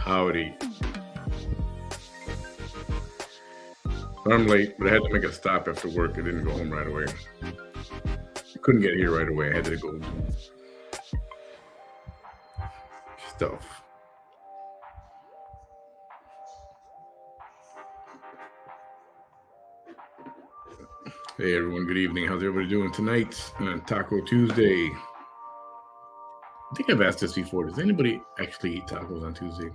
Howdy. I'm late, but I had to make a stop after work. I didn't go home right away. Couldn't get here right away. I had to go do stuff. Hey everyone, good evening. How's everybody doing tonight on Taco Tuesday? I think I've asked this before. Does anybody actually eat tacos on Tuesday?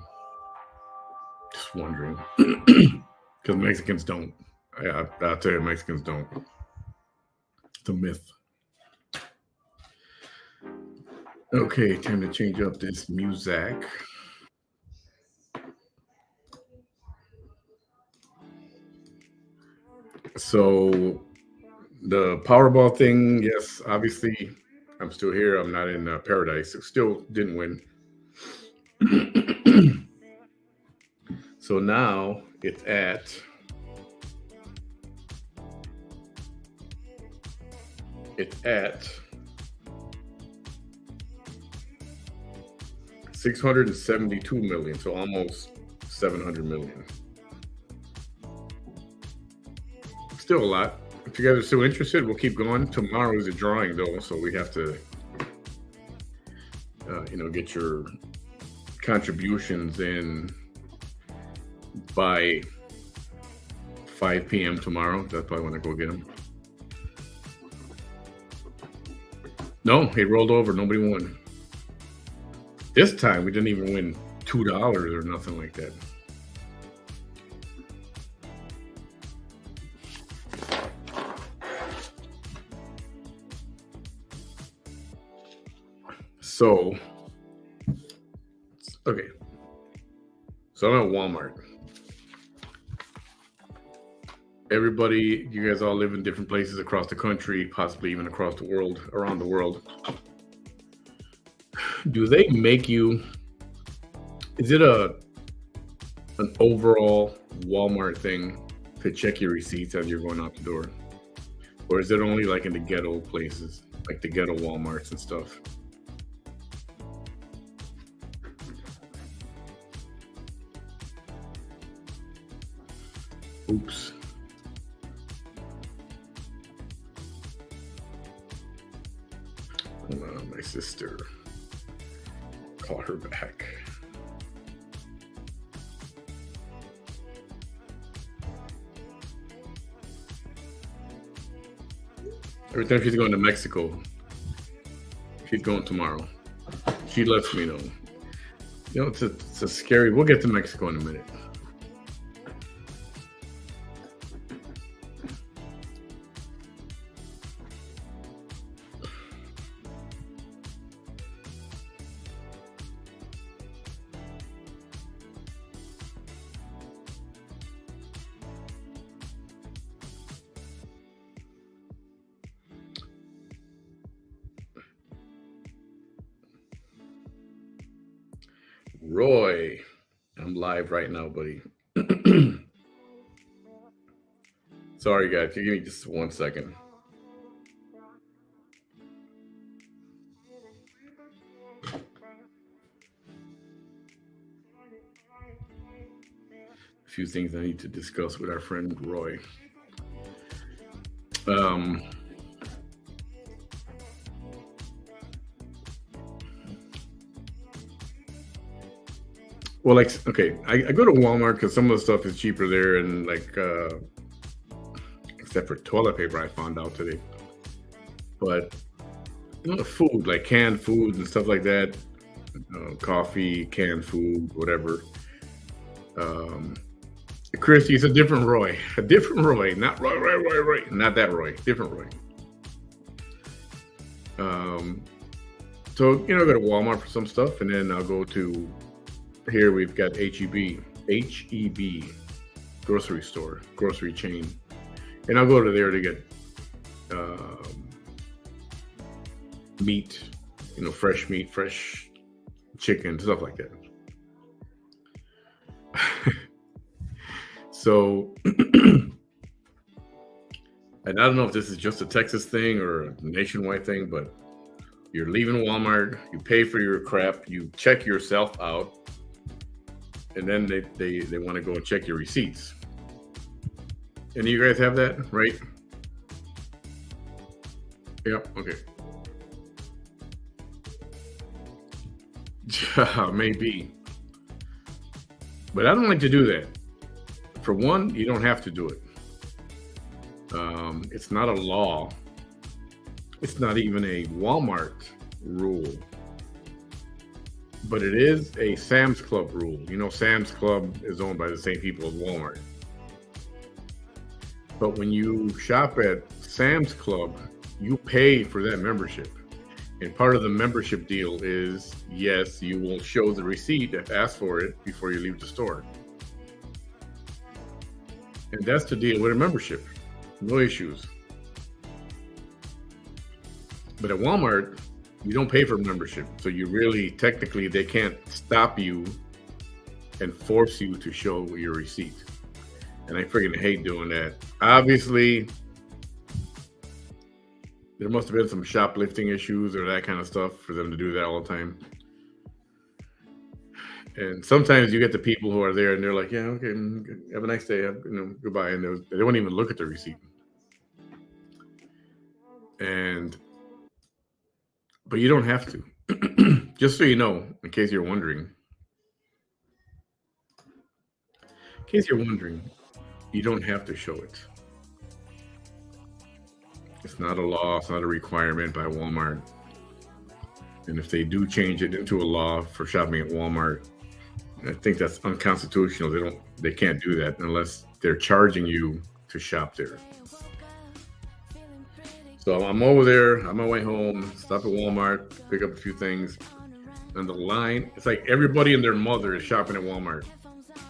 Just wondering. Because Mexicans don't. I'll tell you, Mexicans don't. It's a myth. Okay, time to change up this music. So the Powerball thing, yes, obviously I'm still here. I'm not in paradise. Still didn't win. So now it's at $672 million, so almost 700 million. Still a lot. If you guys are still interested, we'll keep going. Tomorrow is a drawing though, so we have to get your contributions in by 5 p.m. tomorrow. That's probably when I go get them. No, he rolled over. Nobody won. This time we didn't even win $2 or nothing like that. So, okay. So I'm at Walmart. Everybody, you guys all live in different places across the country, possibly even across the world, around the world. Do they make you, is it an overall Walmart thing to check your receipts as you're going out the door? Or is it only like in the ghetto places, like the ghetto Walmarts and stuff? Oops. Hold on, my sister. Call her back. Every time she's going to Mexico, she's going tomorrow. She lets me know. You know, it's a scary. We'll get to Mexico in a minute. Roy, I'm live right now, buddy. Sorry, guys. If you give me just 1 second. A few things I need to discuss with our friend Roy. Well, like, okay, I go to Walmart because some of the stuff is cheaper there, and like, except for toilet paper, I found out today. But the food, like canned food and stuff like that, coffee, canned food, whatever. Christy, it's a different Roy, not Roy, not that Roy, different Roy. So go to Walmart for some stuff, and then I'll go to. Here we've got HEB, grocery store, grocery chain. And I'll go to there to get meat, fresh meat, fresh chicken, stuff like that. So, and I don't know if this is just a Texas thing or a nationwide thing, but you're leaving Walmart, you pay for your crap, you check yourself out. and then they want to go and check your receipts. Any of you guys have that, right? Yep. Okay. Maybe, but I don't like to do that. For one, you don't have to do it. It's not a law. It's not even a Walmart rule, but it is a Sam's Club rule. You know, Sam's Club is owned by the same people as Walmart. But when you shop at Sam's Club, you pay for that membership. And part of the membership deal is, yes, you will show the receipt if asked for it before you leave the store. And that's the deal with a membership. No issues. But at Walmart, you don't pay for membership. So you really, technically, they can't stop you and force you to show your receipt. And I freaking hate doing that. Obviously, there must have been some shoplifting issues or that kind of stuff for them to do that all the time. And sometimes you get the people who are there and they're like, yeah, okay, have a nice day, goodbye. And they won't even look at the receipt. But you don't have to. Just so you know, in case you're wondering. You don't have to show it. It's not a law. It's not a requirement by Walmart. And if they do change it into a law for shopping at Walmart, I think that's unconstitutional. They can't do that unless they're charging you to shop there. So I'm over there on my way home, stop at Walmart, pick up a few things. And the line, it's like everybody and their mother is shopping at Walmart.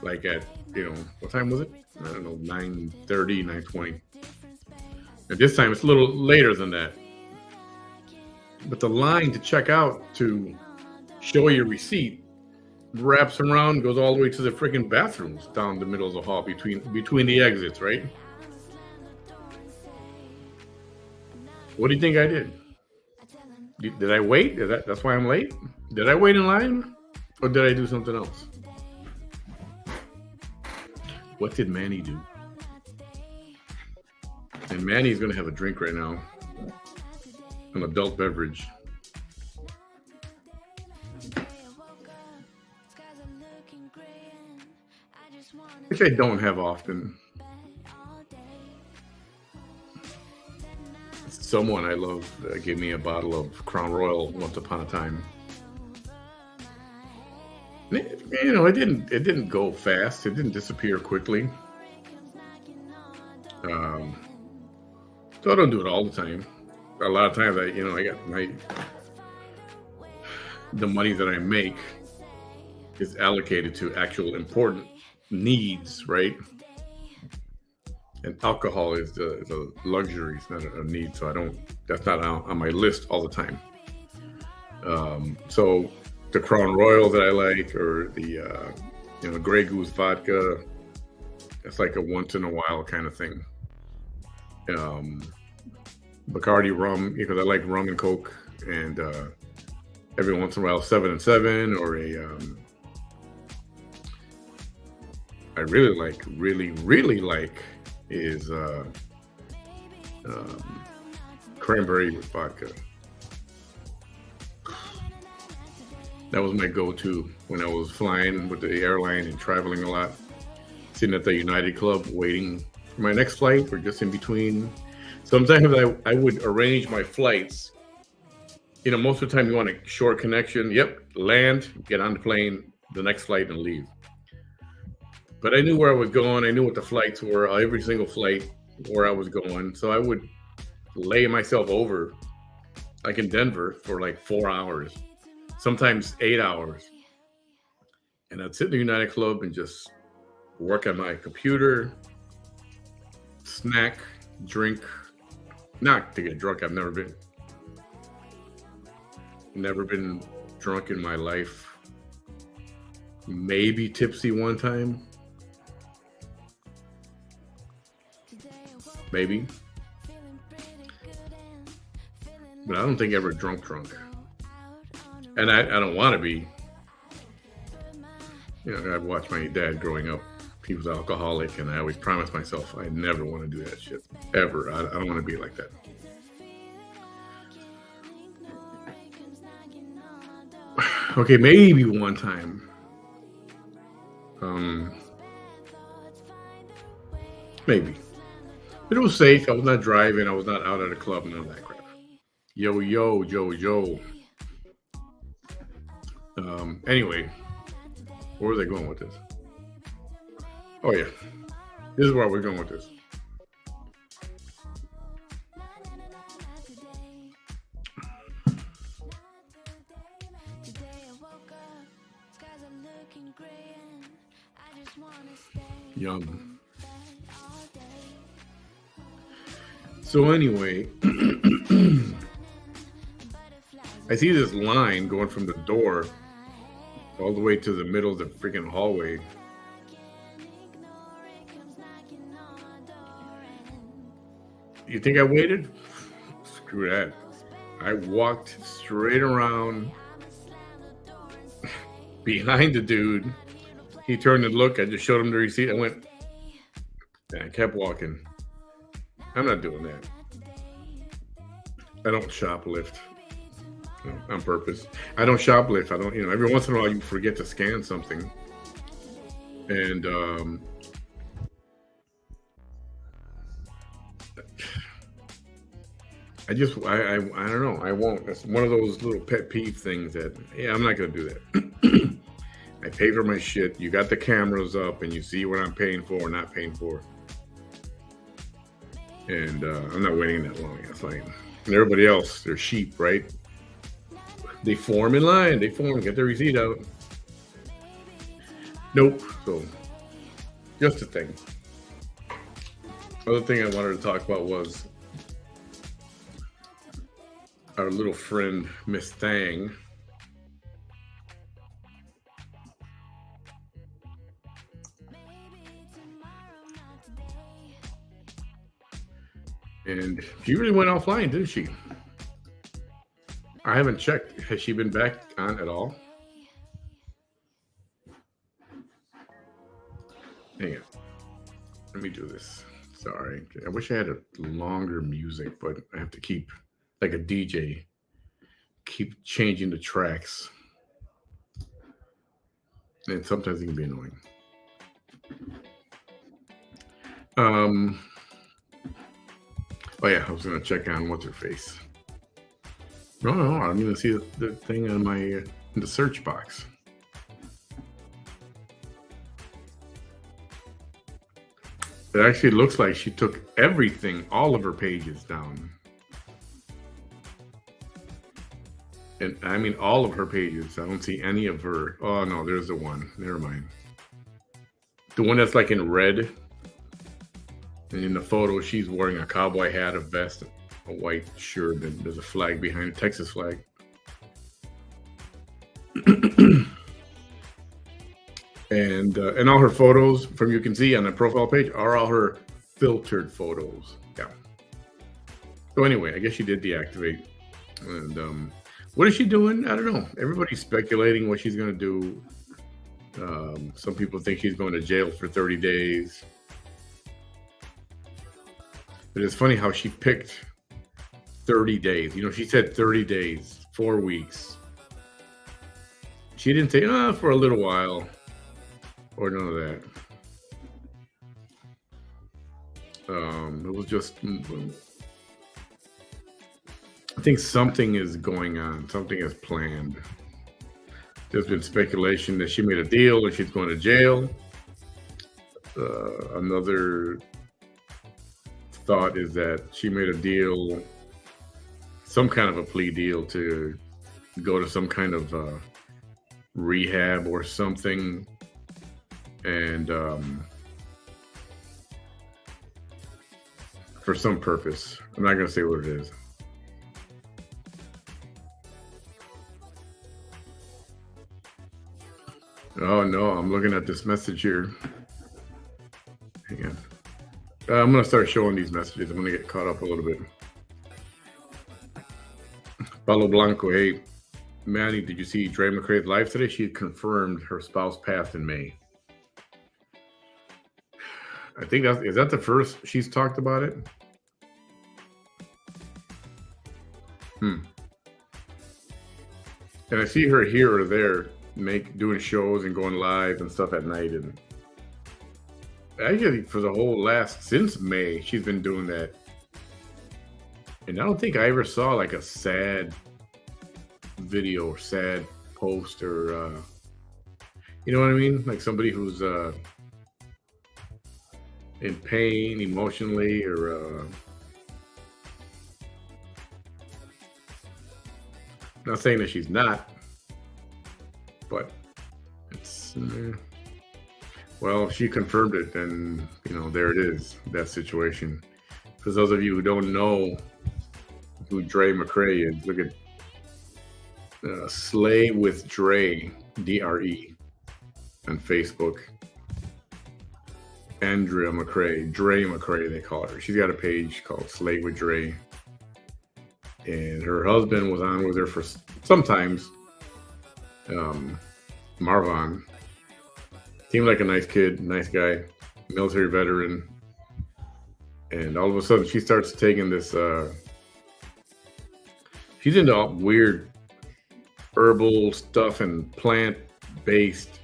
Like at, what time was it? I don't know, 9:30, 9:20. And this time it's a little later than that. But the line to check out to show your receipt wraps around, goes all the way to the freaking bathrooms down the middle of the hall between the exits, right? What do you think I did? Did I wait? That's why I'm late? Did I wait in line? Or did I do something else? What did Manny do? And Manny's going to have a drink right now. An adult beverage. Which I don't have often. Someone I love gave me a bottle of Crown Royal once upon a time. It didn't go fast. It didn't disappear quickly. So I don't do it all the time. A lot of times I got the money that I make is allocated to actual important needs, right? And alcohol is a luxury, it's not a need. So that's not on my list all the time. So the Crown Royal that I like, or the Grey Goose vodka, it's like a once in a while kind of thing. Bacardi rum, because I like rum and Coke, and every once in a while 7 and 7, or I really like is cranberry with vodka. That was my go-to when I was flying with the airline and traveling a lot. Sitting at the United Club waiting for my next flight, or just in between. Sometimes I would arrange my flights. Most of the time you want a short connection. Yep, land, get on the plane, the next flight, and leave. But I knew where I was going. I knew what the flights were, every single flight, where I was going. So I would lay myself over, like in Denver, for like 4 hours, sometimes 8 hours. And I'd sit in the United Club and just work on my computer, snack, drink. Not to get drunk. I've never been drunk in my life. Maybe tipsy one time. Maybe. But I don't think ever drunk. And I don't want to be. I watched my dad growing up. He was alcoholic, and I always promised myself I never want to do that shit ever. I don't want to be like that. Okay, maybe one time. Maybe. But it was safe. I was not driving. I was not out at a club. None of that crap. Yo, yo, Joe. Anyway, where was I going with this? Oh, yeah. This is where we're going with this. Yum. So anyway, I see this line going from the door all the way to the middle of the freaking hallway. You think I waited? Screw that. I walked straight around behind the dude. He turned and looked. I just showed him the receipt. I went, and I kept walking. I'm not doing that. I don't shoplift on purpose. I don't shoplift. I don't, every once in a while you forget to scan something. And I don't know. I won't. That's one of those little pet peeve things that, I'm not going to do that. I pay for my shit. You got the cameras up and you see what I'm paying for or not paying for. And I'm not waiting that long. That's fine. And everybody else, they're sheep, right? They form in line. They form. Get their receipt out. Nope. So, just a thing. Other thing I wanted to talk about was our little friend, Miss Thang. And she really went offline, didn't she? I haven't checked. Has she been back on at all? Hang on. Let me do this. Sorry. I wish I had a longer music, but I have to keep, like a DJ, keep changing the tracks. And sometimes it can be annoying. Oh yeah, I was gonna check on what's her face. No, I don't even see the thing in in the search box. It actually looks like she took everything, all of her pages down. And I mean all of her pages. I don't see any of her. Oh no, there's the one. Never mind. The one that's like in red. And in the photo, she's wearing a cowboy hat, a vest, a white shirt, and there's a flag behind it, Texas flag. And all her photos, from you can see on the profile page, are all her filtered photos. Yeah. So anyway, I guess she did deactivate. And what is she doing? I don't know. Everybody's speculating what she's going to do. Some people think she's going to jail for 30 days. But it's funny how she picked 30 days. She said 30 days, 4 weeks. She didn't say, for a little while, or none of that. It was just, I think something is going on. Something is planned. There's been speculation that she made a deal and she's going to jail. Another thought is that she made a deal, some kind of a plea deal, to go to some kind of rehab or something, and for some purpose. I'm not going to say what it is. Oh no, I'm looking at this message here. Hang on. I'm going to start showing these messages. I'm going to get caught up a little bit. Palo Blanco, hey. Manny, did you see Dre McCrae's live today? She confirmed her spouse passed in May. I think is that the first she's talked about it? And I see her here or there doing shows and going live and stuff at night. And actually, for the whole since May, she's been doing that. And I don't think I ever saw like a sad video or sad post or, you know what I mean? Like somebody who's in pain emotionally or not saying that she's not, but it's well, she confirmed it, and there it is, that situation. For those of you who don't know who Dre McCrae is, look at Slay with Dre, DRE, on Facebook. Andrea McCrae, Dre McCrae, they call her. She's got a page called Slay with Dre. And her husband was on with her for sometimes. Marvin seemed like a nice kid, nice guy, military veteran. And all of a sudden she starts taking this, she's into all weird herbal stuff and plant-based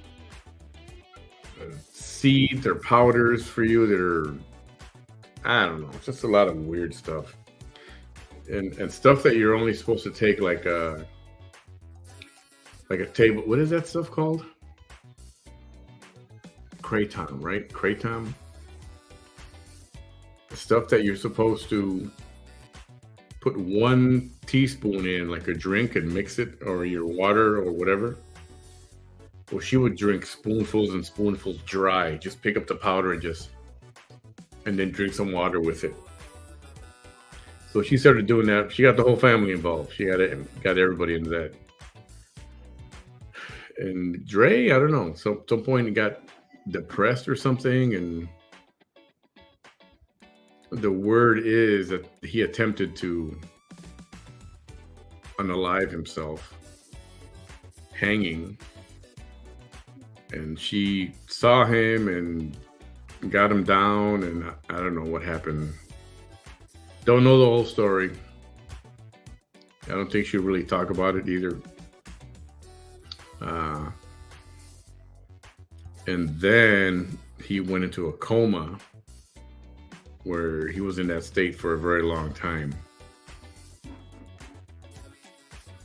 seeds or powders for you that are, I don't know, just a lot of weird stuff. And stuff that you're only supposed to take like a table. What is that stuff called? Kratom, right? Kratom. The stuff that you're supposed to put 1 teaspoon in like a drink and mix it, or your water or whatever. Well, she would drink spoonfuls and spoonfuls dry. Just pick up the powder and then drink some water with it. So she started doing that. She got the whole family involved. She got everybody into that. And Dre, I don't know, some point he got depressed or something, and the word is that he attempted to unalive himself, hanging, and she saw him and got him down, and I don't know what happened. Don't know the whole story. I don't think she'll really talk about it either. And then he went into a coma where he was in that state for a very long time.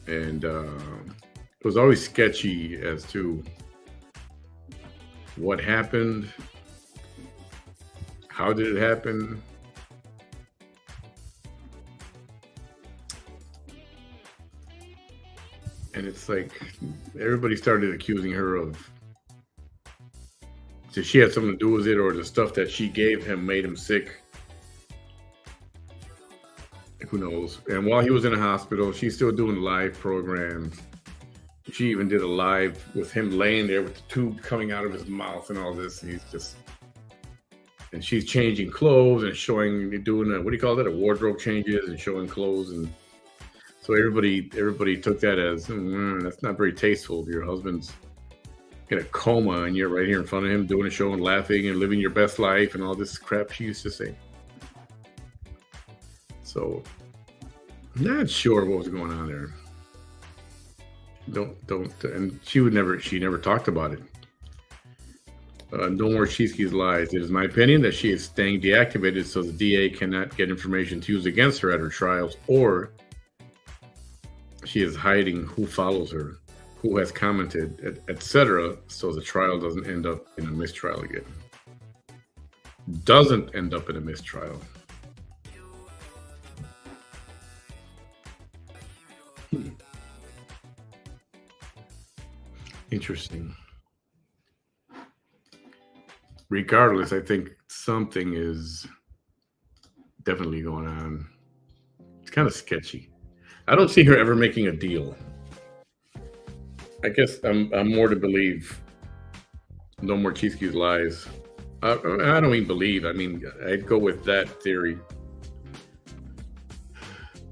And it was always sketchy as to what happened, how did it happen. And it's like everybody started accusing her of that she had something to do with it, or the stuff that she gave him made him sick. Who knows? And while he was in the hospital, she's still doing live programs. She even did a live with him laying there with the tube coming out of his mouth and all this. And and she's changing clothes and doing what do you call that? A wardrobe changes and showing clothes. And so everybody took that as, that's not very tasteful. Your husband's in a coma and you're right here in front of him doing a show and laughing and living your best life and all this crap she used to say. So, not sure what was going on there. And she never talked about it. No more Cheeske's lies. It is my opinion that she is staying deactivated so the DA cannot get information to use against her at her trials, or she is hiding who follows her, who has commented, etc., so the trial doesn't end up in a mistrial again. Doesn't end up in a mistrial. Interesting. Regardless, I think something is definitely going on. It's kind of sketchy. I don't see her ever making a deal. I guess I'm more to believe no more Cheeske's lies. I don't even believe. I mean, I'd go with that theory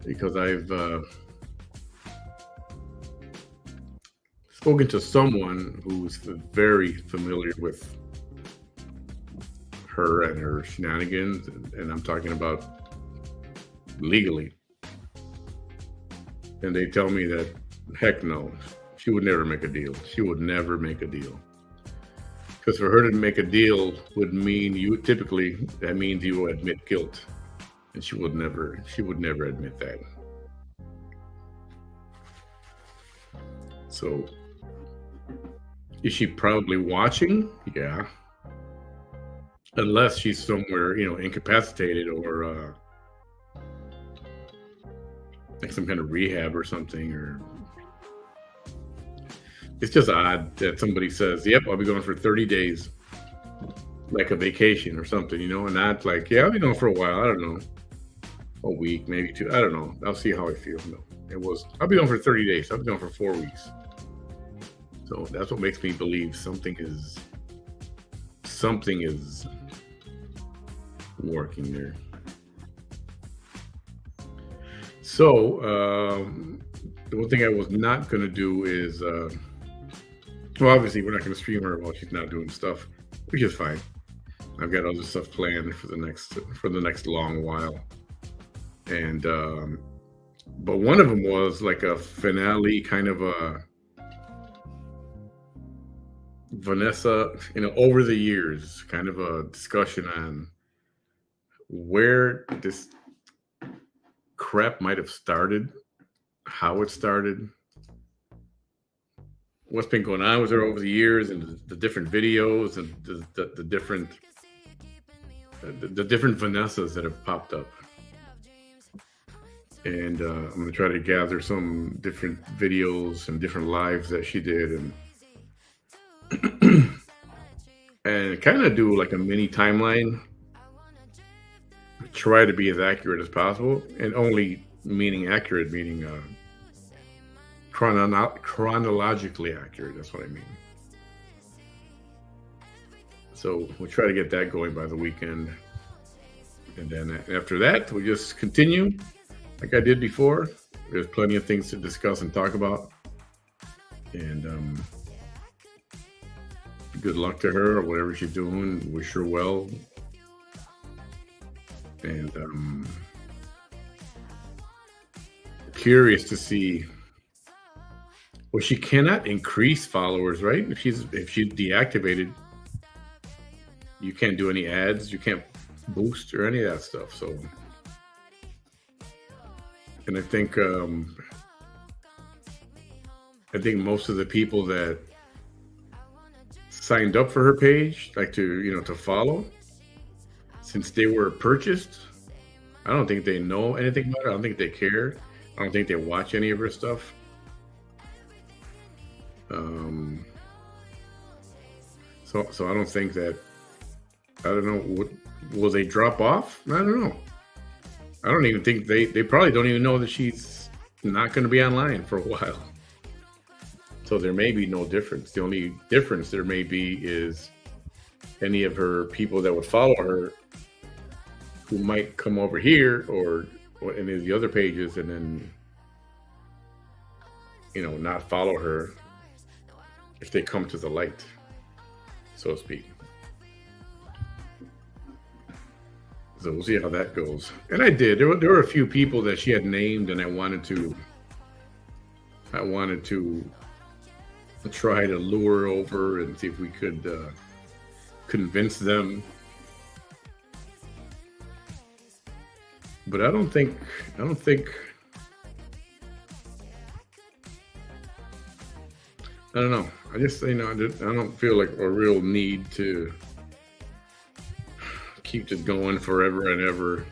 because I've spoken to someone who's very familiar with her and her shenanigans, and I'm talking about legally. And they tell me that, heck no, she would never make a deal. She would never make a deal. Because for her to make a deal would mean that means you admit guilt. And she would never admit that. So is she probably watching? Yeah. Unless she's somewhere, incapacitated or like some kind of rehab or something, or it's just odd that somebody says, "Yep, I'll be going for 30 days," like a vacation or something, and not like, "Yeah, I'll be going for a while. I don't know, a week, maybe two. I don't know. I'll see how I feel." No, it was, "I'll be going for 30 days. I'll be going for 4 weeks." So that's what makes me believe something is working there. So the one thing I was not going to do is, well, obviously we're not going to stream her while she's not doing stuff, which is fine. I've got other stuff planned for the next long while, and but one of them was like a finale, kind of a Vanessa, over the years, kind of a discussion on where this crap might have started, how it started, what's been going on with her over the years, and the different videos and the different Vanessas that have popped up. And I'm going to try to gather some different videos and different lives that she did, and and kind of do like a mini timeline. Try to be as accurate as possible, and only meaning accurate, meaning chronologically accurate. That's what I mean. So we'll try to get that going by the weekend, and then after that, we just continue like I did before. There's plenty of things to discuss and talk about, and good luck to her or whatever she's doing. Wish her well. And curious to see. Well, she cannot increase followers, right? If she's deactivated, you can't do any ads, you can't boost or any of that stuff. So, and I think most of the people that signed up for her page, like to follow, since they were purchased, I don't think they know anything about her. I don't think they care. I don't think they watch any of her stuff. So I don't think that, I don't know, will they drop off? I don't know. I don't even think they probably don't even know that she's not going to be online for a while. So there may be no difference. The only difference there may be is any of her people that would follow her who might come over here or any of the other pages and then, not follow her if they come to the light, so to speak. So we'll see how that goes. And I did. There were a few people that she had named, and I wanted to try to lure her over and see if we could convince them. But I don't think. I don't know. I just, I don't feel like a real need to keep this going forever and ever.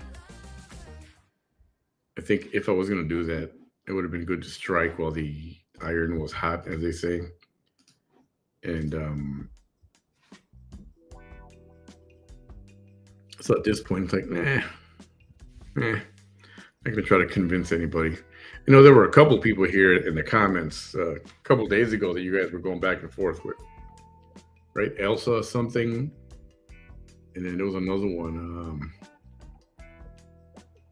I think if I was going to do that, it would have been good to strike while the iron was hot, as they say. And so at this point, it's like, I'm not going to try to convince anybody. There were a couple of people here in the comments a couple of days ago that you guys were going back and forth with, right? Elsa something. And then there was another one.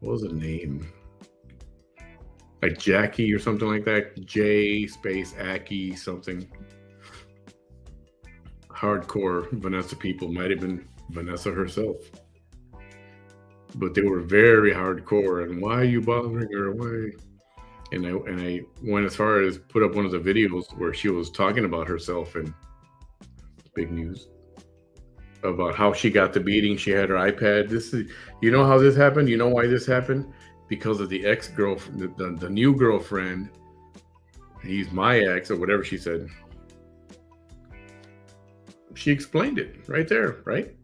What was the name? like Jackie or something like that. J space Aki something. Hardcore Vanessa people, might have been Vanessa herself, but they were very hardcore. And why are you bothering her? Why? And I went as far as put up one of the videos where she was talking about herself and big news about how she got the beating. She had her iPad. This is, you know how this happened? You know why this happened? Because of the ex-girlfriend, the new girlfriend. He's my ex, or whatever she said. She explained it right there, right?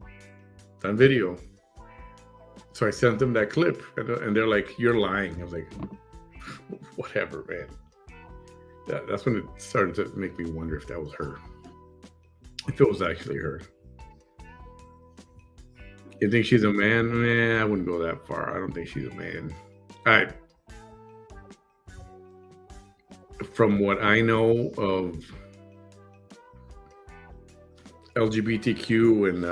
On video. So I sent them that clip, and they're like, "You're lying." I was like, "Whatever, man." That's when it started to make me wonder if that was her. If it was actually her. You think she's a man? Nah, I wouldn't go that far. I don't think she's a man. From what I know of LGBTQ and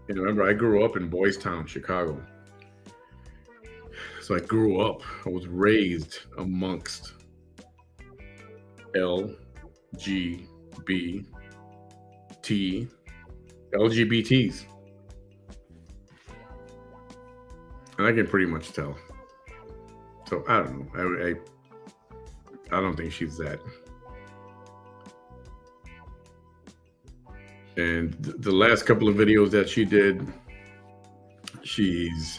remember, I grew up in Boys Town, Chicago. So I grew up. I was raised amongst LGBTs, and I can pretty much tell. So I don't know. I don't think she's that. And the last couple of videos that she did, she's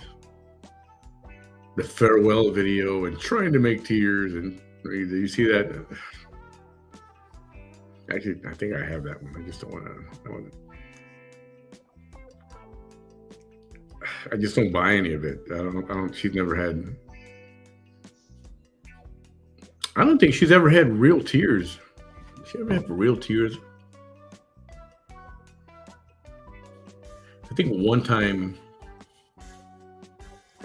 the farewell video and trying to make tears. And you see that? Actually, I think I have that one. I just don't want to. I just don't buy any of it. I don't. She's never had. I don't think she's ever had real tears. She ever had real tears? I think one time.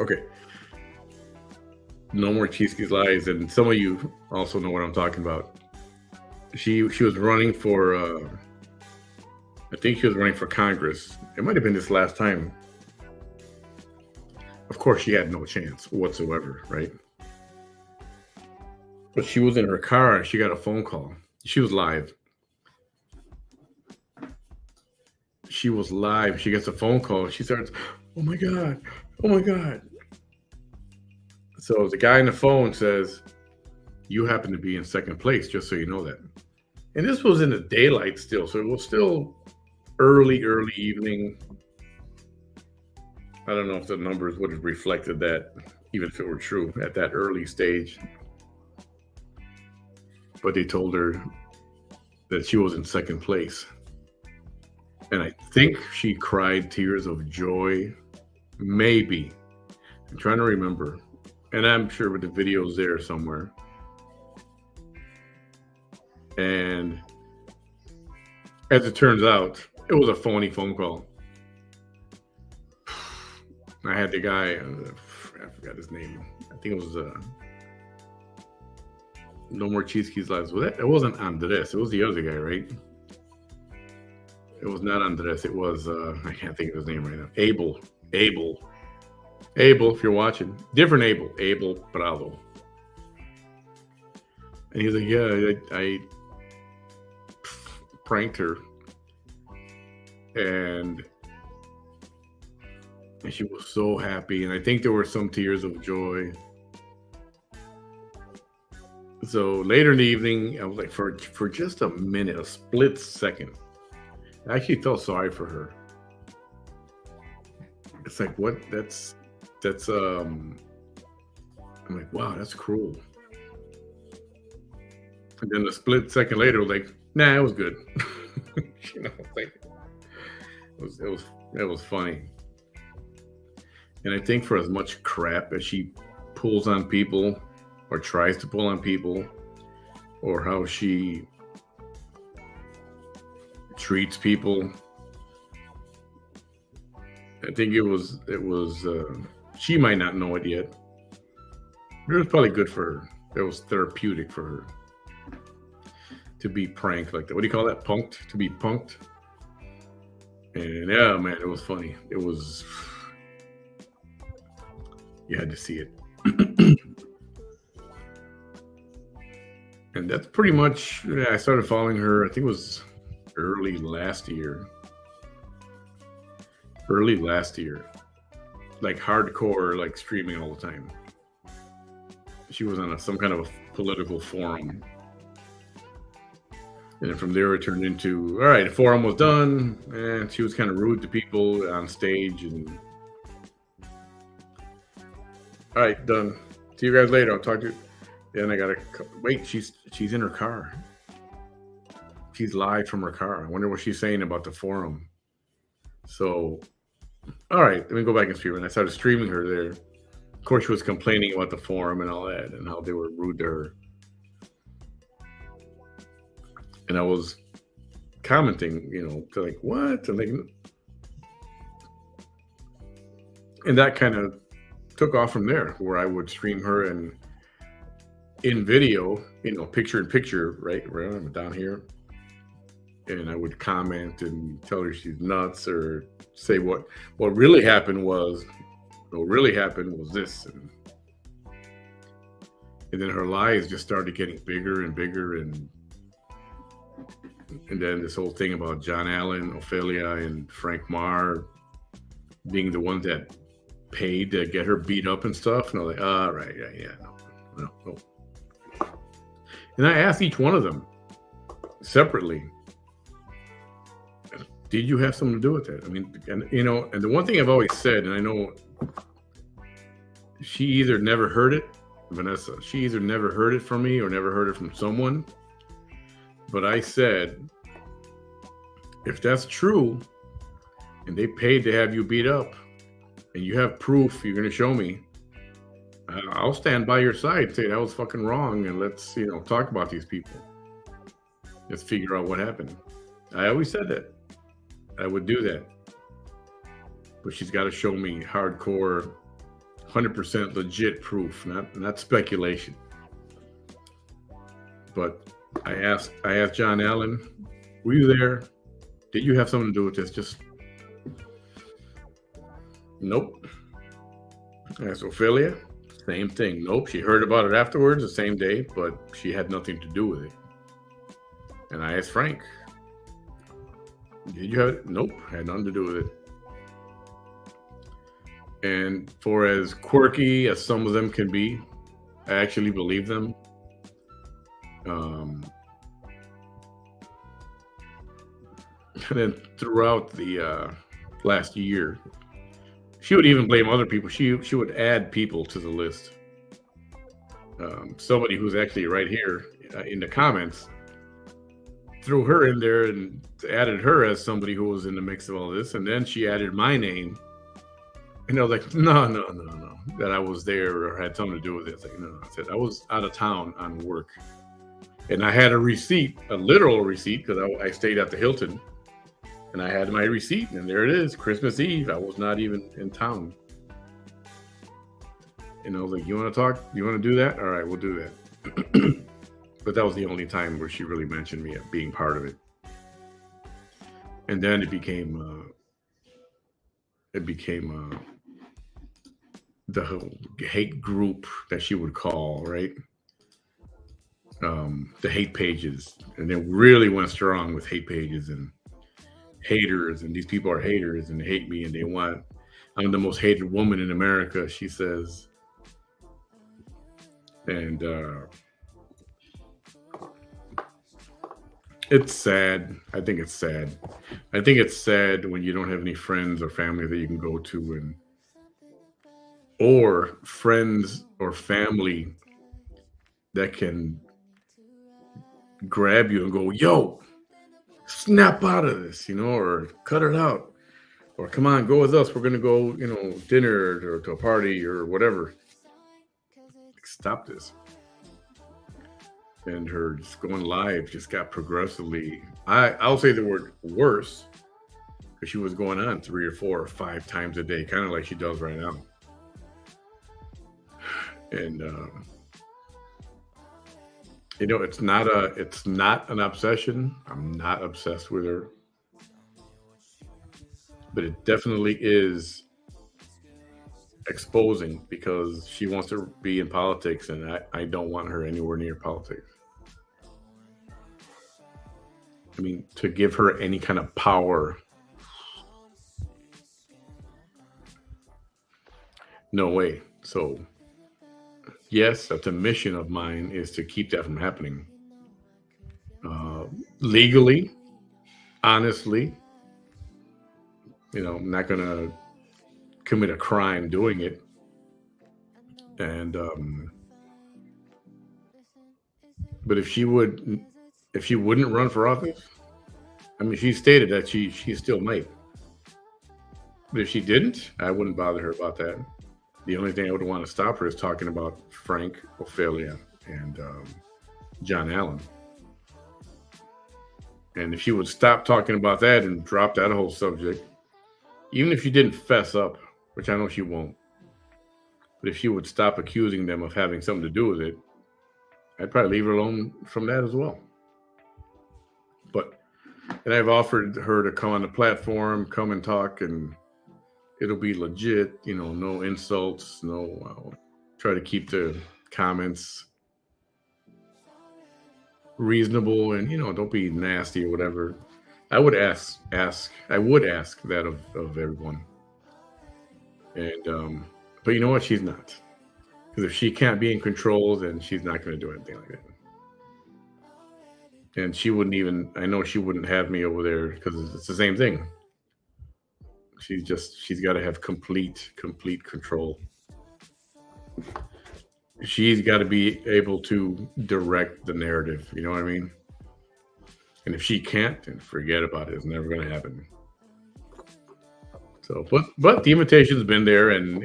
Okay. No more Cheesky's Lies, and some of you also know what I'm talking about. She was running for. I think she was running for Congress. It might have been this last time. Of course, she had no chance whatsoever, right? But she was in her car and she got a phone call. She was live. She was live. She gets a phone call. She starts, "Oh my God. Oh my God." So the guy on the phone says, "You happen to be in second place, just so you know that." And this was in the daylight still. So it was still early evening. I don't know if the numbers would have reflected that, even if it were true at that early stage. But they told her that she was in second place. And I think she cried tears of joy. Maybe. I'm trying to remember. And I'm sure the video's there somewhere. And as it turns out, it was a phony phone call. I had the guy, I forgot his name. I think it was No More Cheesky's Lives. It wasn't Andres. It was the other guy, right? It was not Andres. It was, I can't think of his name right now. Abel, if you're watching. Different Abel Prado. And he's like, "Yeah, I pranked her. And she was so happy. And I think there were some tears of joy." So later in the evening, I was like, for just a minute, a split second, I actually felt sorry for her. It's like, what? That's I'm like, wow, that's cruel. And then a split second later, like, nah, it was good. Like, it was funny. And I think for as much crap as she pulls on people, or tries to pull on people, or how she treats people, I think it was she might not know it yet, but it was probably good for her. It was therapeutic for her to be pranked like that. What do you call that? Punked? To be punked. And yeah, man, it was funny. It was You had to see it. And that's pretty much, I started following her, I think it was early last year. Early last year. Like hardcore, like streaming all the time. She was on some kind of a political forum. And then from there, it turned into, all right, the forum was done. And she was kind of rude to people on stage. And all right, done. See you guys later. I'll talk to you. Then I got to wait. She's in her car. She's live from her car. I wonder what she's saying about the forum. So, all right, let me go back and stream. And I started streaming her there. Of course, she was complaining about the forum and all that, and how they were rude to her. And I was commenting, to like, what? And that kind of took off from there, where I would stream her and in video, picture in picture, right down here. And I would comment and tell her she's nuts, or say what really happened was this. And then her lies just started getting bigger and bigger. And then this whole thing about John Allen, Ophelia, and Frank Marr being the ones that paid to get her beat up and stuff. And I was like, all right, yeah, no. And I asked each one of them separately, did you have something to do with that? I mean, and the one thing I've always said, and I know she either never heard it, Vanessa, she either never heard it from me or never heard it from someone. But I said, if that's true, and they paid to have you beat up, and you have proof you're going to show me, I'll stand by your side and say that was fucking wrong, and let's talk about these people. Let's figure out what happened. I always said that I would do that, but she's got to show me hardcore, 100% legit proof, not speculation. But I asked John Allen, were you there? Did you have something to do with this? Just nope. I asked Ophelia, same thing. Nope. She heard about it afterwards, the same day, but she had nothing to do with it. And I asked Frank, did you have it? Nope. Had nothing to do with it. And for as quirky as some of them can be, I actually believe them. And then throughout the last year, she would even blame other people. She would add people to the list. Somebody who's actually right here in the comments threw her in there and added her as somebody who was in the mix of all this. And then she added my name. And I was like, no, that I was there or had something to do with it. It's like, no, I said I was out of town on work. And I had a receipt, a literal receipt, because I stayed at the Hilton. And I had my receipt, and there it is, Christmas Eve. I was not even in town. And I was like, you want to talk? You want to do that? All right, we'll do that. But that was the only time where she really mentioned me being part of it. And then it became the whole hate group that she would call, right? The hate pages. And then really went strong with hate pages and haters, and these people are haters and they hate me and they want, I'm the most hated woman in America, she says. And it's sad. I think it's sad. I think it's sad when you don't have any friends or family that you can go to, or friends or family that can grab you and go, yo, snap out of this, or cut it out, or come on, go with us. We're going to go, dinner or to a party or whatever. Stop this. And her just going live just got progressively, I'll say the word worse, because she was going on 3 or 4 or 5 times a day, kind of like she does right now. And, it's not an obsession. I'm not obsessed with her, but it definitely is exposing because she wants to be in politics, and I don't want her anywhere near politics. I mean, to give her any kind of power, no way. So, yes, that's a mission of mine is to keep that from happening. Uh, Legally, honestly, I'm not going to commit a crime doing it. And, but if she wouldn't run for office, I mean, she stated that she still might. But if she didn't, I wouldn't bother her about that. The only thing I would want to stop her is talking about Frank Ophelia and John Allen. And if she would stop talking about that and drop that whole subject, even if she didn't fess up, which I know she won't, but if she would stop accusing them of having something to do with it, I'd probably leave her alone from that as well. And I've offered her to come on the platform, come and talk, and it'll be legit, no insults, no, try to keep the comments reasonable and, don't be nasty or whatever. I would ask that of everyone. And, but you know what? She's not. Because if she can't be in control, then she's not going to do anything like that. And she wouldn't even, I know she wouldn't have me over there because it's the same thing. She's got to have complete control. She's got to be able to direct the narrative. You know what I mean? And if she can't, then forget about it. It's never going to happen. So, but the invitation's been there, and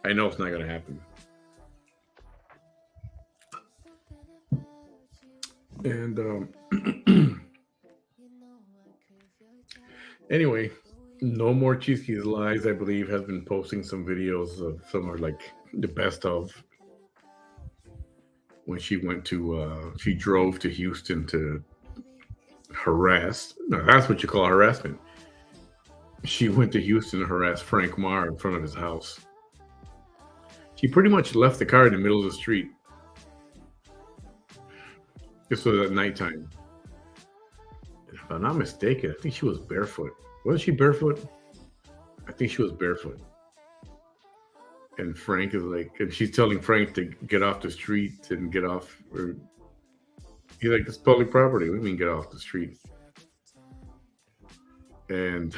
I know it's not going to happen. And anyway, no more Cheeseke's Lies, I believe, has been posting some videos of some are like the best of when she she drove to Houston to harass. No, that's what you call harassment. She went to Houston to harass Frank Marr in front of his house. She pretty much left the car in the middle of the street. This was at nighttime. If I'm not mistaken, I think she was barefoot. Wasn't she barefoot? I think she was barefoot. And Frank is like, and she's telling Frank to get off the street and get off. Or, he's like, it's public property. What do you mean get off the street? And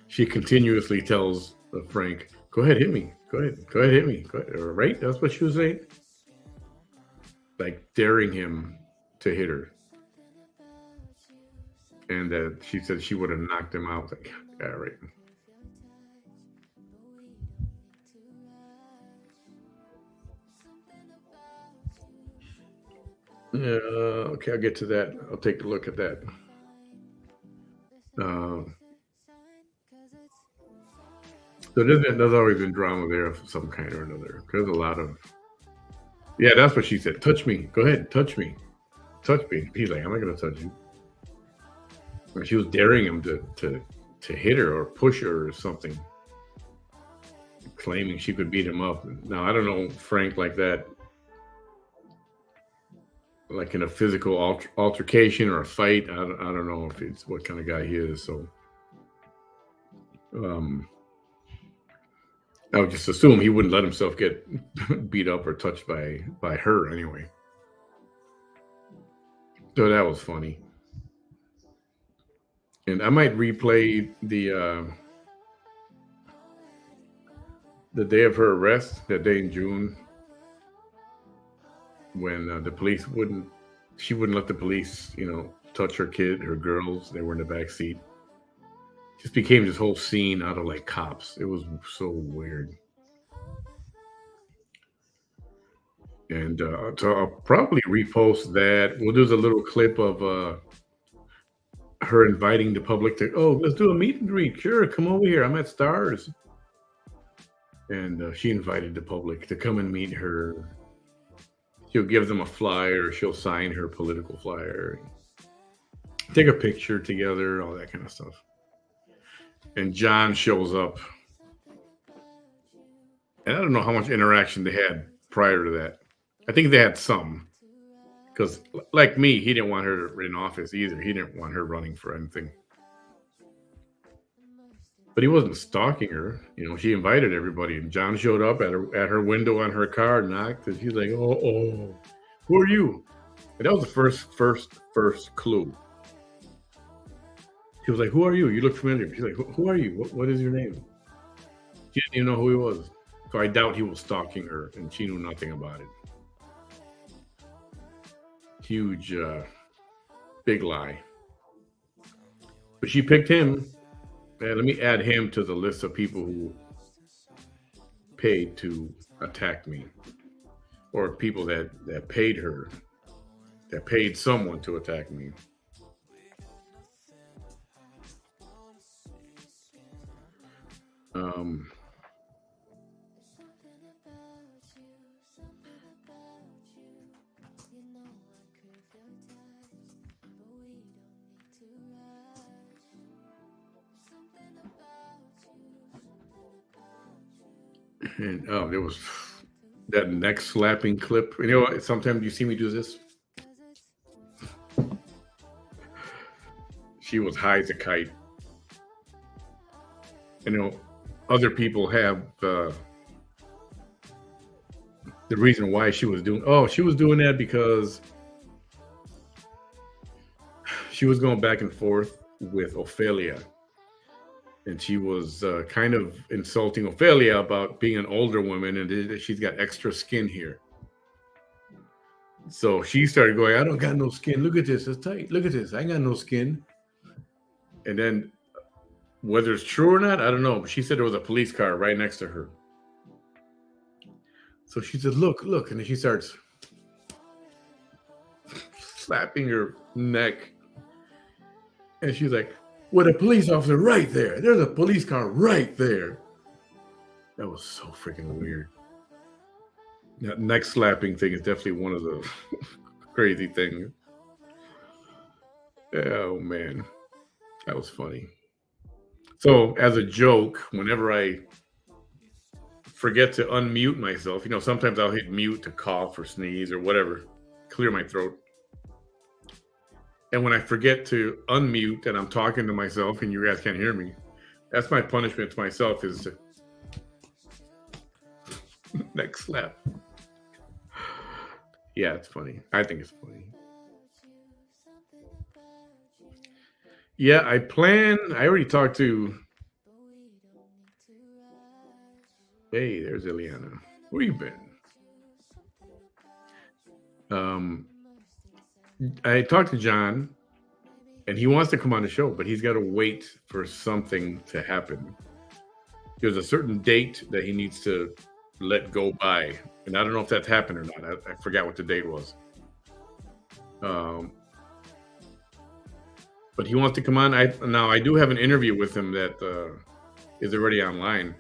she continuously tells Frank, go ahead, hit me. Go ahead, hit me. Go ahead. Right? That's what she was saying. Like daring him to hit her. And she said she would have knocked him out. Like, yeah, right. Yeah, okay, I'll get to that. I'll take a look at that. So there's always been drama there of some kind or another. There's a lot of. Yeah, that's what she said. Touch me. Go ahead. Touch me. Touch me. He's like, I'm not going to touch you. And she was daring him to hit her or push her or something, claiming she could beat him up. Now, I don't know Frank like that, like in a physical altercation or a fight. I don't know if it's what kind of guy he is. So I would just assume he wouldn't let himself get beat up or touched by her anyway. So that was funny. And I might replay the day of her arrest, that day in June, when the police she wouldn't let the police, touch her kid, her girls. They were in the back seat. Just became this whole scene out of like cops. It was so weird. And so I'll probably repost that. We'll do a little clip of her inviting the public to, let's do a meet and greet. Sure, come over here. I'm at Stars. And she invited the public to come and meet her. She'll give them a flyer. She'll sign her political flyer. Take a picture together, all that kind of stuff. and John shows up. And I don't know how much interaction they had prior to that. I think they had some. Because, like me, he didn't want her in office either. He didn't want her running for anything. But he wasn't stalking her. She invited everybody, and John showed up at her window on her car, knocked, and she's like, "Oh, who are you?" And that was the first clue. She was like, "Who are you? You look familiar." She's like, "Who are you? What is your name?" She didn't even know who he was. So I doubt he was stalking her, and she knew nothing about it. Huge, big lie. But she picked him. Let me add him to the list of people who paid to attack me, or people that paid her, that paid someone to attack me. Um, and there was that neck slapping clip. Sometimes you see me do this. She was high as a kite. Other people have the reason why she was doing. Oh, she was doing that because she was going back and forth with Ophelia, and she was kind of insulting Ophelia about being an older woman and she's got extra skin here. So she started going, "I don't got no skin. Look at this. It's tight. Look at this. I ain't got no skin." And then, whether it's true or not, I don't know. But she said there was a police car right next to her. So she said, "Look, look." And then she starts slapping her neck. And she's like, "With a police officer right there. There's a police car right there." That was so freaking weird. That neck slapping thing is definitely one of the crazy things. Oh, man. That was funny. So, as a joke, whenever I forget to unmute myself, sometimes I'll hit mute to cough or sneeze or whatever, clear my throat. And when I forget to unmute and I'm talking to myself and you guys can't hear me, that's my punishment to myself, is to neck slap. Yeah, it's funny. I think it's funny. Yeah, I already talked to. Hey, there's Ileana. Where you been? I talked to John, and he wants to come on the show, but he's got to wait for something to happen. There's a certain date that he needs to let go by, and I don't know if that's happened or not. I forgot what the date was. But he wants to come on. I do have an interview with him that is already online,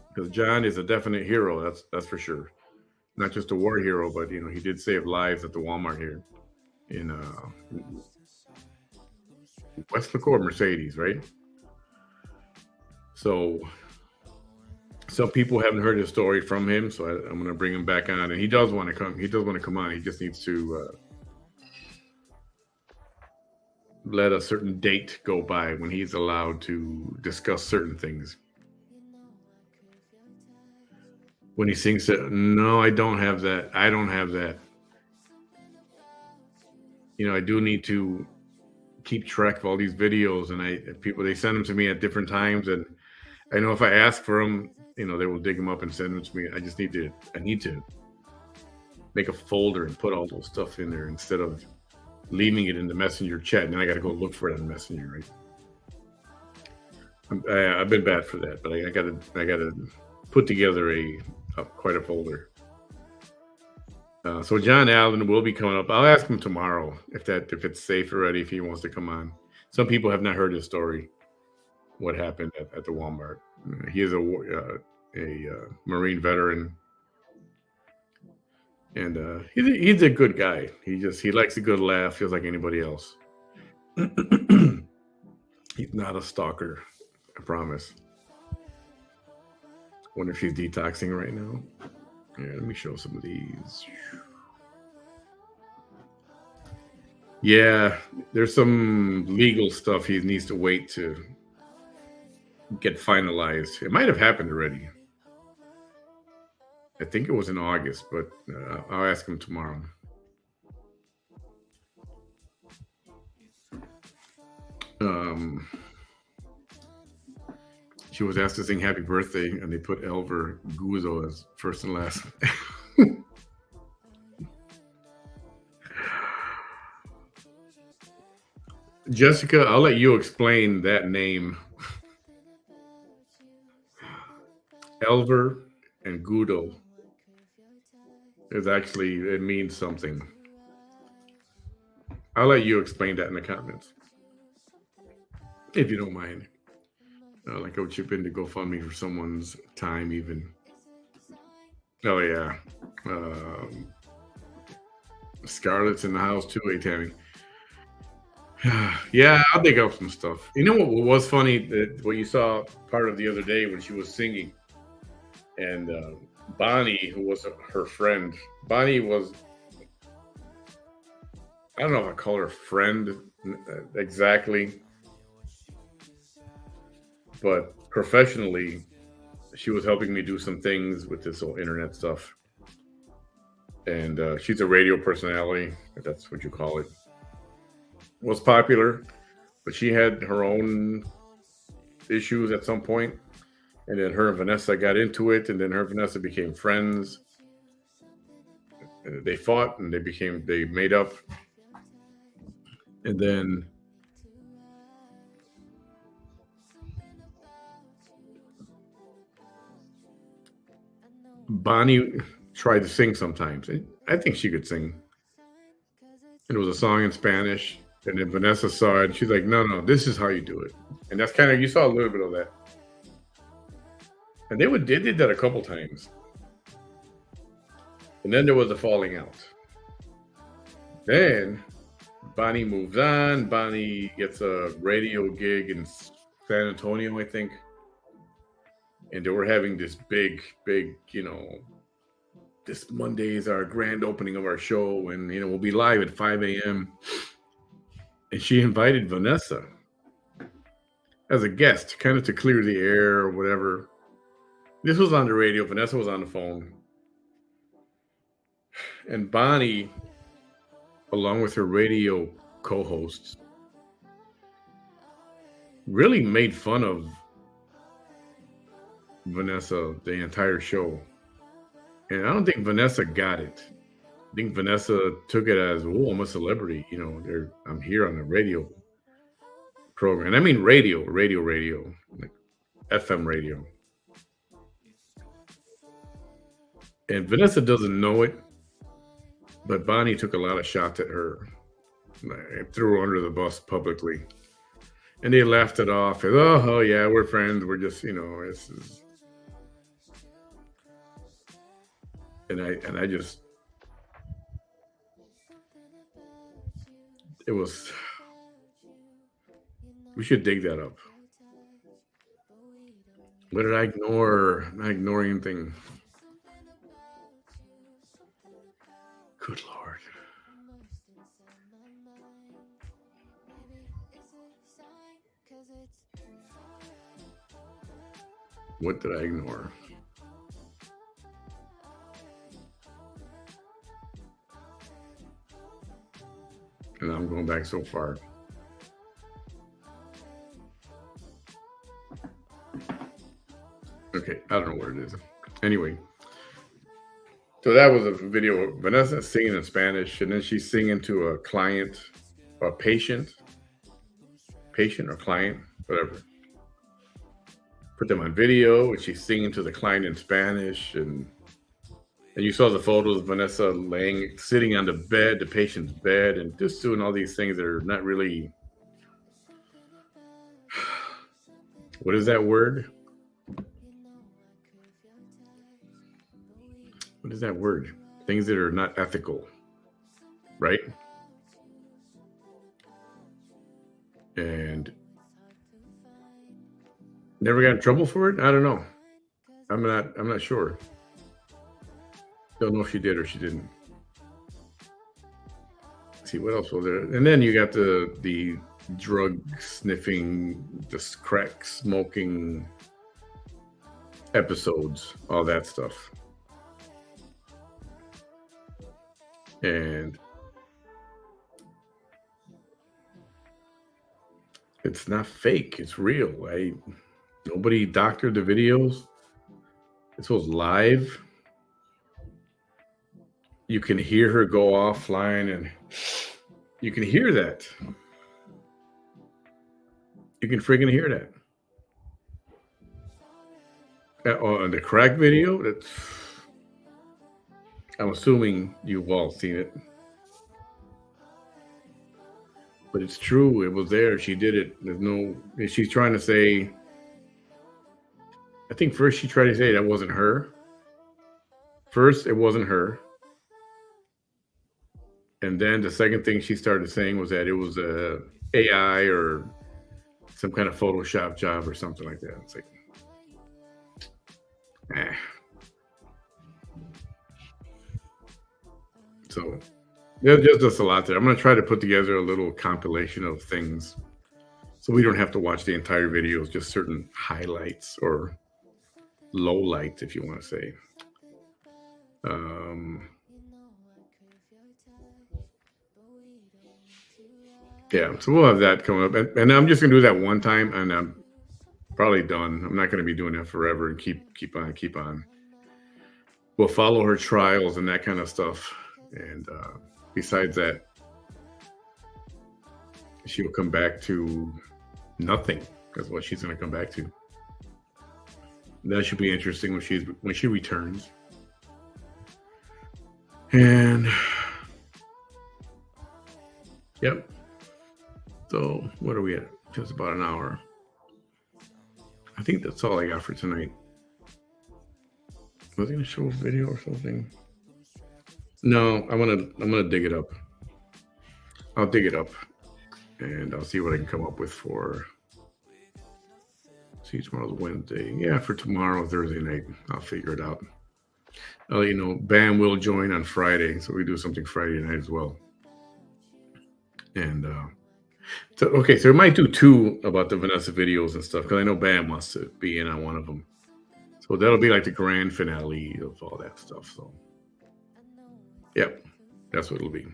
because John is a definite hero. That's for sure. Not just a war hero, but he did save lives at the Walmart here in West LaCour, Mercedes, right? So some people haven't heard his story from him, so I'm going to bring him back on, and he does want to come. He does want to come on. He just needs to let a certain date go by when he's allowed to discuss certain things. When he sings it, "No, I don't have that. I don't have that." I do need to keep track of all these videos, and they send them to me at different times, and I know if I ask for them, they will dig them up and send them to me. I need to make a folder and put all those stuff in there instead of leaving it in the messenger chat, and then I got to go look for it on Messenger, right? I've been bad for that, but I got to put together quite a folder. So John Allen will be coming up. I'll ask him tomorrow if it's safe already, if he wants to come on. Some people have not heard his story, what happened at the Walmart. He is a Marine veteran, and he's a good guy. He likes a good laugh, just like anybody else. He's not a stalker I promise. Wonder if she's detoxing right now. Yeah, let me show some of these. Yeah, there's some legal stuff he needs to wait to get finalized. It might have happened already. I think it was in August, but I'll ask him tomorrow. Um, she was asked to sing "Happy Birthday," and they put Elver Guzzo as first and last. Jessica, I'll let you explain that name. Elver and Gudo is actually, it means something. I'll let you explain that in the comments, if you don't mind. Like I would chip in to GoFundMe for someone's time, even. Oh yeah, um, Scarlett's in the house too. Hey Tammy. Yeah, I'll dig up some stuff. You know what was funny? What you saw part of the other day when she was singing, and Bonnie, who was her friend, Bonnie was, I don't know if I call her friend exactly, but professionally, she was helping me do some things with this whole internet stuff. And she's a radio personality, if that's what you call it. Was popular, but she had her own issues at some point, and then her and Vanessa got into it, and then her and Vanessa became friends. They fought, and they made up, and then Bonnie tried to sing sometimes. I think she could sing. And it was a song in Spanish, and then Vanessa saw it, and she's like, "No, no, this is how you do it." And that's kind of, you saw a little bit of that, and they did that a couple times, and then there was a falling out. Then Bonnie moves on. Bonnie gets a radio gig in San Antonio, I think, and they were having this big, this Monday is our grand opening of our show, and we'll be live at 5 a.m. And she invited Vanessa as a guest, kind of to clear the air or whatever. This was on the radio. Vanessa was on the phone, and Bonnie, along with her radio co-hosts, really made fun of Vanessa the entire show. And I don't think Vanessa got it. I think Vanessa took it as, "Oh, I'm a celebrity. I'm here on the radio program." And I mean radio, like FM radio. And Vanessa doesn't know it, but Bonnie took a lot of shots at her, like, threw her under the bus publicly. And they laughed it off as, "Oh, yeah, we're friends. We're just, this is." And I just, it was, we should dig that up. What did I ignore? I'm not ignoring anything. Good Lord. What did I ignore? And I'm going back so far. Okay, I don't know what it is. Anyway, so that was a video of Vanessa singing in Spanish, and then she's singing to a client, a patient or client, whatever. Put them on video, and she's singing to the client in Spanish, and you saw the photos of Vanessa sitting on the patient's bed, and just doing all these things that are not really, what is that word? What is that word? Things that are not ethical, right? And Never got in trouble for it? I don't know. I'm not sure. Don't know if she did or she didn't. Let's see what else was there. And then you got the drug sniffing, the crack smoking episodes, all that stuff. And it's not fake, it's real. Nobody doctored the videos. This was live. You can hear her go offline, and you can hear that. You can freaking hear that. On the crack video, I'm assuming you've all seen it. But it's true. It was there. She did it. She's trying to say, I think first she tried to say that wasn't her. First, it wasn't her. And then the second thing she started saying was that it was a AI or some kind of Photoshop job or something like that. It's like, So there's just a lot there. I'm going to try to put together a little compilation of things so we don't have to watch the entire videos, just certain highlights or lowlights, if you want to say. Yeah, so we'll have that coming up. And I'm just going to do that one time, and I'm probably done. I'm not going to be doing that forever and keep on. We'll follow her trials and that kind of stuff. And besides that, she will come back to nothing. That's what she's going to come back to. That should be interesting when she returns. And yep. So what are we at? Just about an hour. I think that's all I got for tonight. Was I going to show a video or something? No, I'm gonna dig it up. I'll dig it up, and I'll see what I can come up with for. See, tomorrow's Wednesday. Yeah, for tomorrow, Thursday night, I'll figure it out. Bam will join on Friday, so we do something Friday night as well. And so we might do 2 about the Vanessa videos and stuff, because I know Bam wants to be in on one of them. So that'll be like the grand finale of all that stuff. So, yep, that's what it'll be.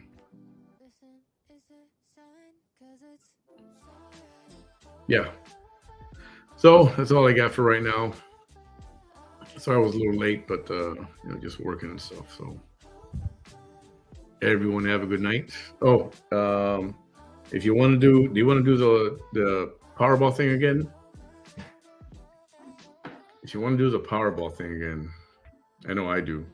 Yeah. So that's all I got for right now. Sorry I was a little late, but just working and stuff. So everyone have a good night. Oh, if you want to do you want to do the Powerball thing again? If you want to do the Powerball thing again, I know I do.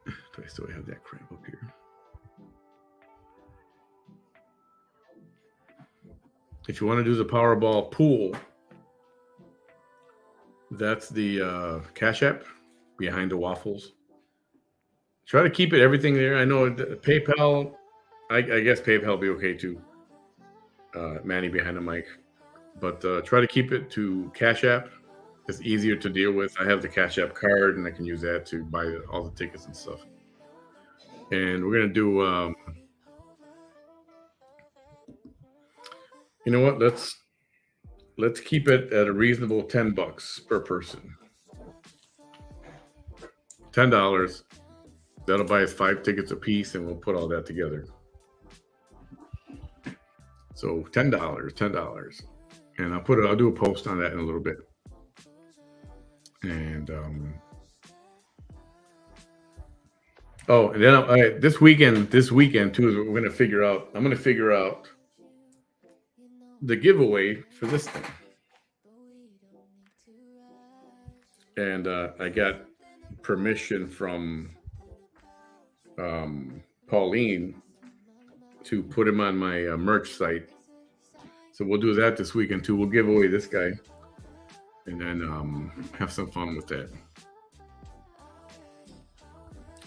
Do I still have that crap up here? If you want to do the Powerball pool, that's the Cash App behind the waffles. Try to keep everything there. I know PayPal. I guess PayPal will be okay too. Manny Behind The Mic, but try to keep it to Cash App. It's easier to deal with. I have the Cash App card, and I can use that to buy all the tickets and stuff. And we're gonna do. You know what? Let's keep it at a reasonable $10 per person. $10. That'll buy us 5 tickets a piece, and we'll put all that together. So $10. And I'll do a post on that in a little bit. And and then this weekend too is we're gonna figure out. I'm gonna figure out the giveaway for this thing. And I got permission from Pauline to put him on my merch site. So we'll do that this weekend too. We'll give away this guy, and then have some fun with that.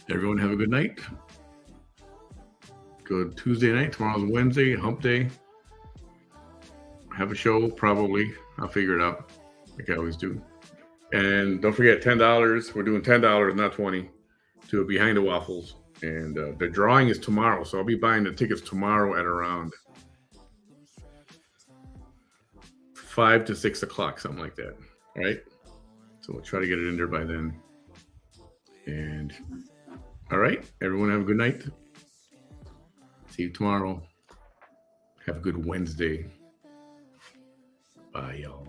Everyone have a good night. Good Tuesday night. Tomorrow's Wednesday, hump day. have a show, probably. I'll figure it out, like I always do. And don't forget, $10. We're doing $10, not 20, to Behind the Waffles. And the drawing is tomorrow, so I'll be buying the tickets tomorrow at around 5 to 6 o'clock, something like that. All right. So we'll try to get it in there by then. And all right, everyone, have a good night. See you tomorrow. Have a good Wednesday. Bye, y'all.